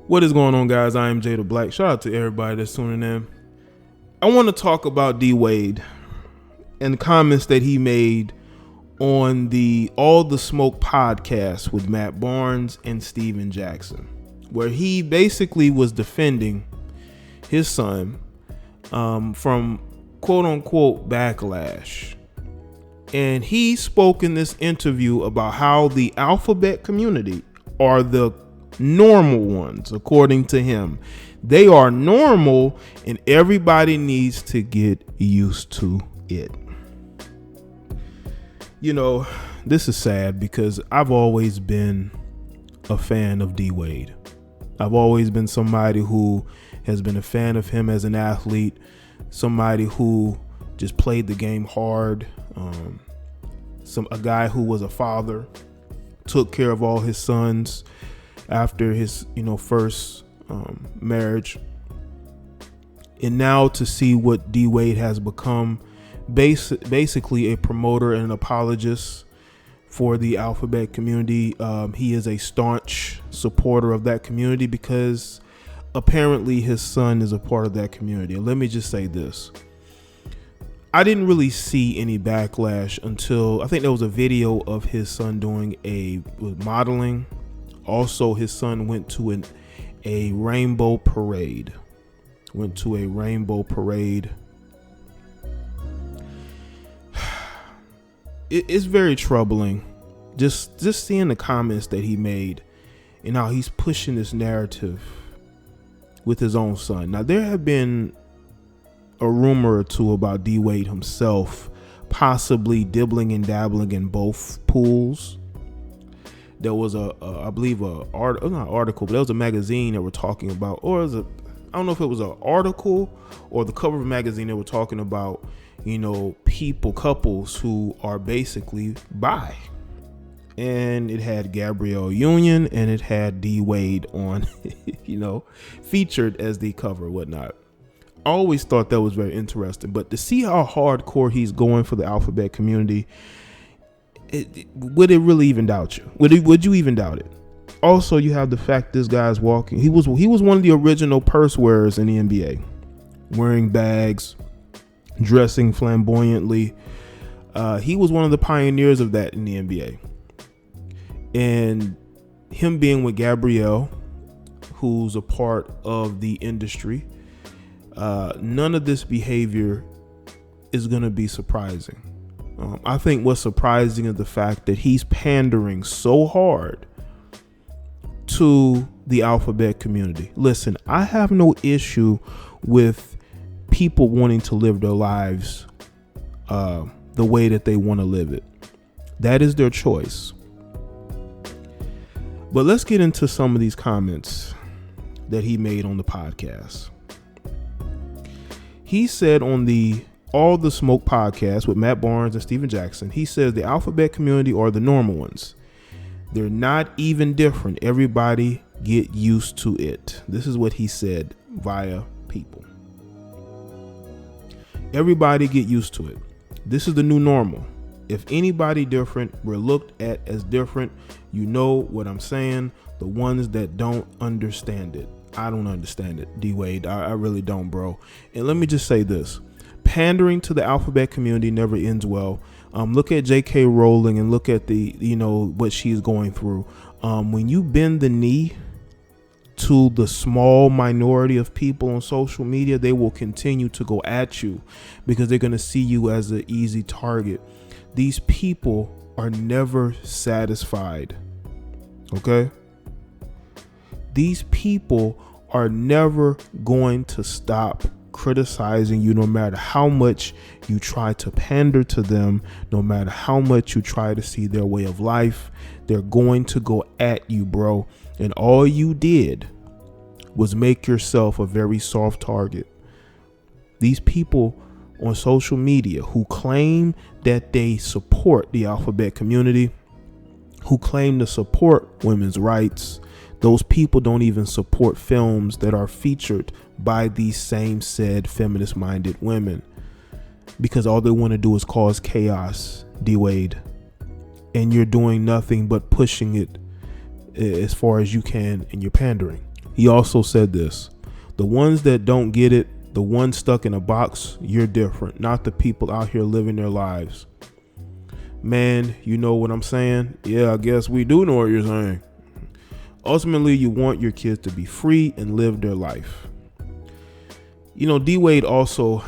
What is going on, guys? I am Jaye the Black. Shout out to everybody that's tuning in. I want to talk about D-Wade and the comments that he made on the All the Smoke podcast with Matt Barnes and Steven Jackson, where he basically was defending his son from quote-unquote backlash. And he spoke in this interview about how the alphabet community are the normal ones, according to him. They are normal and everybody needs to get used to it. You know, this is sad because I've always been a fan of D-Wade. I've always been somebody who has been a fan of him as an athlete, somebody who just played the game hard, a guy who was a father, took care of all his sons after his first marriage. And now to see what D-Wade has become, basically a promoter and an apologist for the alphabet community. He is a staunch supporter of that community because apparently his son is a part of that community. And let me just say this. I didn't really see any backlash until I think there was a video of his son doing modeling. Also, his son went to a rainbow parade. It's very troubling just seeing the comments that he made and how he's pushing this narrative with his own son. Now, there have been a rumor or two about D-Wade himself possibly dibbling and dabbling in both pools. There was I believe not article, but there was a magazine that were talking about, I don't know if it was an article or the cover of a magazine that were talking about, couples who are basically bi. And it had Gabrielle Union and it had D-Wade on, featured as the cover, whatnot. I always thought that was very interesting, but to see how hardcore he's going for the alphabet community, would it really even doubt you? Would you even doubt it? Also, you have the fact this guy's walking. He was one of the original purse wearers in the NBA, wearing bags, dressing flamboyantly. He was one of the pioneers of that in the NBA. And him being with Gabrielle, who's a part of the industry, none of this behavior is going to be surprising. I think what's surprising is the fact that he's pandering so hard to the alphabet community. Listen, I have no issue with people wanting to live their lives the way that they want to live it. That is their choice. But let's get into some of these comments that he made on the podcast. He said on the All the Smoke podcast with Matt Barnes and Steven Jackson, he says the alphabet community are the normal ones. They're not even different. Everybody get used to it. This is what he said via people. Everybody get used to it. This is the new normal. If anybody different, we're looked at as different. You know what I'm saying? The ones that don't understand it. I don't understand it, D-Wade. I really don't, bro. And let me just say this. Pandering to the alphabet community never ends well. Look at J.K. Rowling and look at what she's going through. When you bend the knee to the small minority of people on social media, they will continue to go at you because they're going to see you as an easy target. These people are never satisfied. Okay? These people are never going to stop criticizing you, no matter how much you try to pander to them, no matter how much you try to see their way of life. They're going to go at you, bro. And all you did was make yourself a very soft target. These people on social media who claim that they support the alphabet community, who claim to support women's rights, those people don't even support films that are featured by these same said feminist-minded women, because all they want to do is cause chaos, D-Wade. And you're doing nothing but pushing it as far as you can, and you're pandering. He also said this: the ones that don't get it, the ones stuck in a box, you're different, not the people out here living their lives. Man, you know what I'm saying? Yeah, I guess we do know what you're saying. Ultimately, you want your kids to be free and live their life. You know, D-Wade also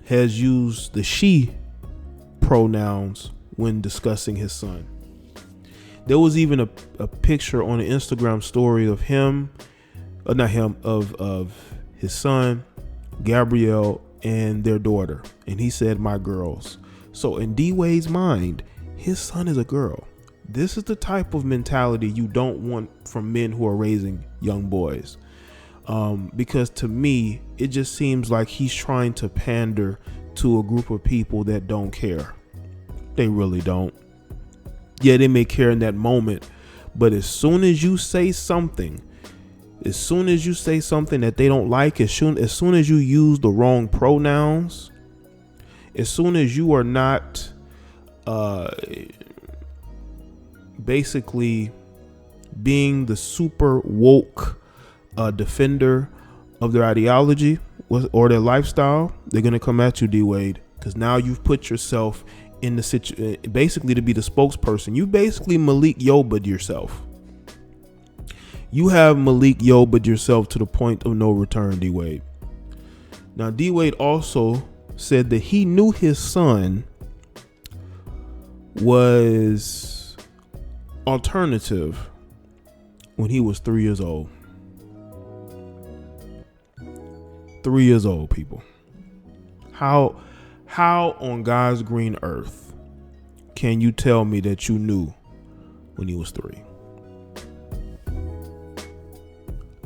has used the she pronouns when discussing his son. There was even a picture on an Instagram story of him, of his son, Gabrielle, and their daughter. And he said, my girls. So in D-Wade's mind, his son is a girl. This is the type of mentality you don't want from men who are raising young boys. Because to me, it just seems like he's trying to pander to a group of people that don't care. They really don't. Yeah, they may care in that moment, but as soon as you say something that they don't like, as soon as you use the wrong pronouns, as soon as you are not basically being the super woke defender of their ideology or their lifestyle, they're going to come at you, D-Wade, because now you've put yourself in the situation, basically to be the spokesperson. You basically Malik Yoba'd yourself. You have Malik Yoba'd yourself to the point of no return, D-Wade. Now, D-Wade also said that he knew his son was alternative when he was 3 years old. 3 years old, people. How on God's green earth can you tell me that you knew when he was 3?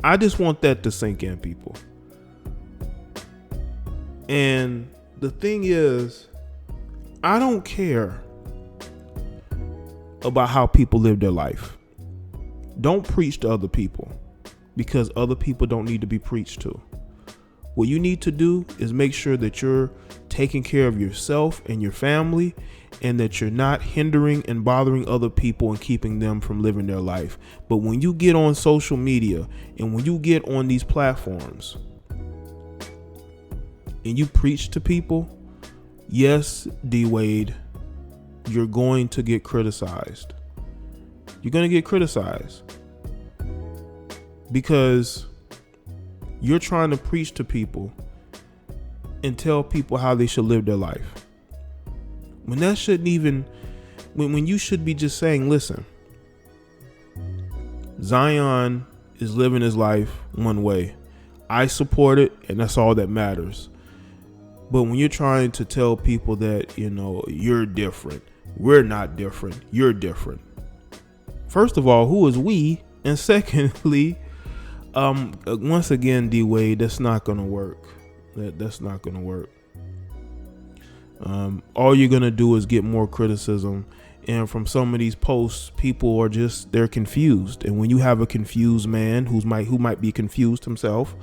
I just want that to sink in, people. And the thing is, I don't care about how people live their life. Don't preach to other people, because other people don't need to be preached to. What you need to do is make sure that you're taking care of yourself and your family, and that you're not hindering and bothering other people and keeping them from living their life. But when you get on social media and when you get on these platforms and you preach to people, yes, D-Wade, you're going to get criticized. You're going to get criticized because you're trying to preach to people and tell people how they should live their life. When that shouldn't even, when you should be just saying, listen, Zion is living his life one way. I support it, and that's all that matters. But when you're trying to tell people that, you know, you're different, we're not different, you're different. First of all, who is we? And secondly, once again, D-Wade, that's not going to work. That's not going to work. All you're going to do is get more criticism. And from some of these posts, people are they're confused. And when you have a confused man who might be confused himself,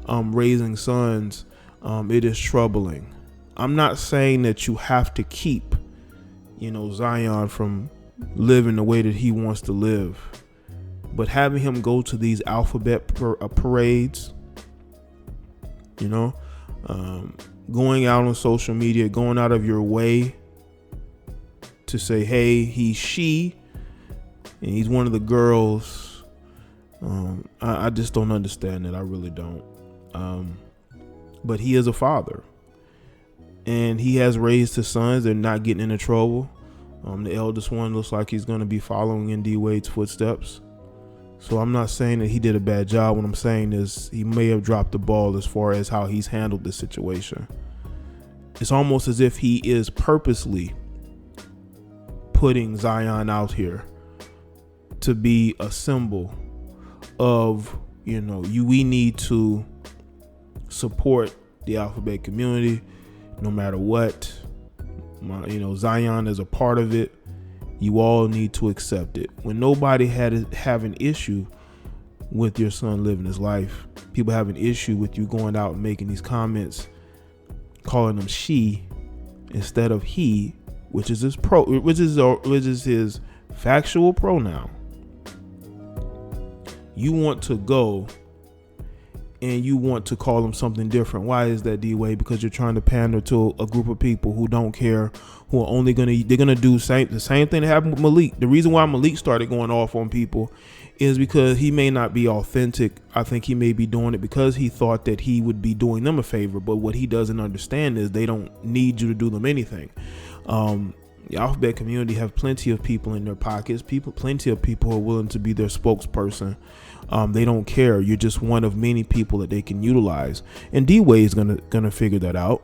raising sons, it is troubling. I'm not saying that you have to keep, Zion from living the way that he wants to live, but having him go to these alphabet parades, going out on social media, going out of your way to say, hey, he's she, and he's one of the girls. I just don't understand it. I really don't. But he is a father, and he has raised his sons. They're not getting into trouble. The eldest one looks like he's going to be following in D-Wade's footsteps. So I'm not saying that he did a bad job. What I'm saying is he may have dropped the ball as far as how he's handled this situation. It's almost as if he is purposely putting Zion out here to be a symbol of, we need to support the alphabet community no matter what. Zion is a part of it. You all need to accept it. When nobody have an issue with your son living his life, people have an issue with you going out and making these comments, calling him she instead of he, which is his his factual pronoun. You want to go and you want to call them something different. Why is that, D-Way? Because you're trying to pander to a group of people who don't care, who are only they're gonna do the same thing that happened with Malik. The reason why Malik started going off on people is because he may not be authentic. I think he may be doing it because he thought that he would be doing them a favor. But what he doesn't understand is they don't need you to do them anything. The alphabet community have plenty of people in their pockets. Plenty of people who are willing to be their spokesperson. They don't care. You're just one of many people that they can utilize. And D-Way is gonna figure that out.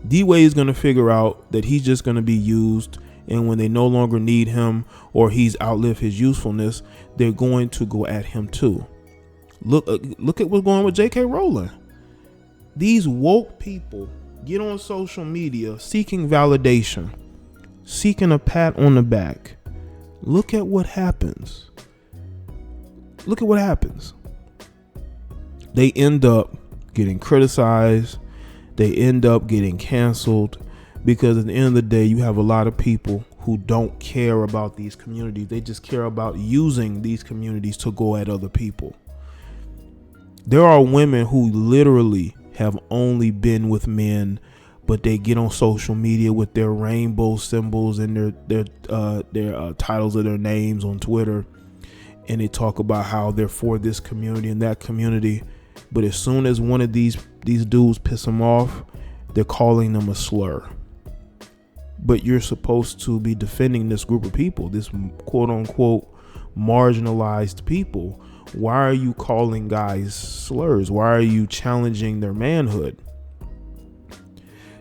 D-Way is gonna figure out that he's just gonna be used, and when they no longer need him or he's outlived his usefulness, they're going to go at him too. Look at what's going on with J.K. Rowling. These woke people get on social media seeking validation, seeking a pat on the back. Look at what happens. Look at what happens. They end up getting criticized. They end up getting canceled because at the end of the day, you have a lot of people who don't care about these communities. They just care about using these communities to go at other people. There are women who literally have only been with men, but they get on social media with their rainbow symbols and their titles of their names on Twitter, and they talk about how they're for this community and that community. But as soon as one of these dudes piss them off, they're calling them a slur. But you're supposed to be defending this group of people, this quote unquote marginalized people. Why are you calling guys slurs? Why are you challenging their manhood?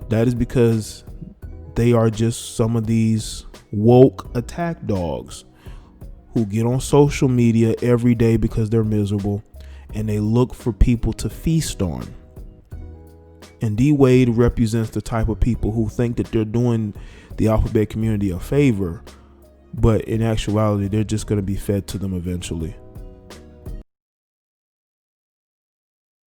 That is because they are just some of these woke attack dogs who get on social media every day because they're miserable and they look for people to feast on. And D-Wade represents the type of people who think that they're doing the alphabet community a favor, but in actuality, they're just going to be fed to them eventually.